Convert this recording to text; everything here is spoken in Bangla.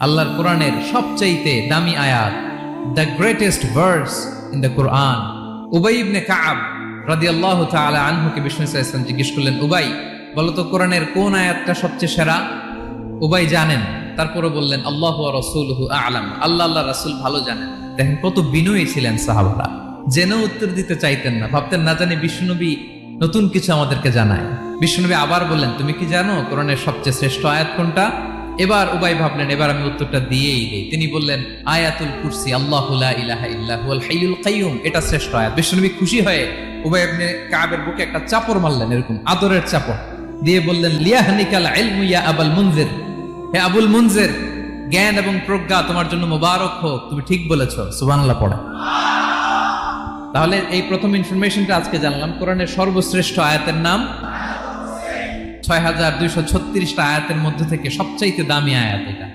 আল্লাহর কোরআনের সবচাইতে দামি আয়াত, the greatest verse in the Quran. উবাই ইবনে কাব রাদিয়াল্লাহু তাআলা আনহুকে বিষ্ণু সাল্লাল্লাহু আলাইহি ওয়াসাল্লাম জিজ্ঞেস করলেন, উবাই বলো তো কোরআনের কোন আয়াতটা সবচেয়ে সেরা? উবাই জানেন, তারপরে বললেন আল্লাহু ওয়া রাসূলুহু আ'লাম, আল্লাহ রাসূল ভালো জানেন। দেখেন কত বিনয়ী ছিলেন সাহাবারা, জেনেও উত্তর দিতে চাইতেন না, ভাবতেন না জানি বিষ্ণুনবী নতুন কিছু আমাদেরকে জানায়। বিষ্ণুনবী আবার বললেন, তুমি কি জানো কোরআনের সবচেয়ে শ্রেষ্ঠ আয়াত কোনটা? এবার উবাই ভাবলেন এবার আমি উত্তরটা দিয়েই দেই। তিনি বললেন আয়াতুল কুরসি, আল্লাহু লা ইলাহা ইল্লা হুয়াল হাইয়ুল কাইয়ুম, এটা শ্রেষ্ঠ আয়াত। বিষ্ণুনবী খুশি হয়ে উবাই ইবনে কাবের বুকে একটা চাপড় মারলেন, এরকম আদরের চাপড় দিয়ে বললেন, লিয়াহনিকাল ইলমু ইয়া আবুল মুনজির, হে আবুল মুনজির, জ্ঞান এবং প্রজ্ঞা তোমার জন্য মোবারক হোক, তুমি ঠিক বলেছো। সুবহানাল্লাহ পড়ে। তাহলে এই প্রথম ইনফরমেশনটা আজকে জানলাম, কোরআনের সর্বশ্রেষ্ঠ আয়াতের নাম ৬,২৩৬টা আয়াতের মধ্যে থেকে সবচাইতে দামি আয়াত এটা।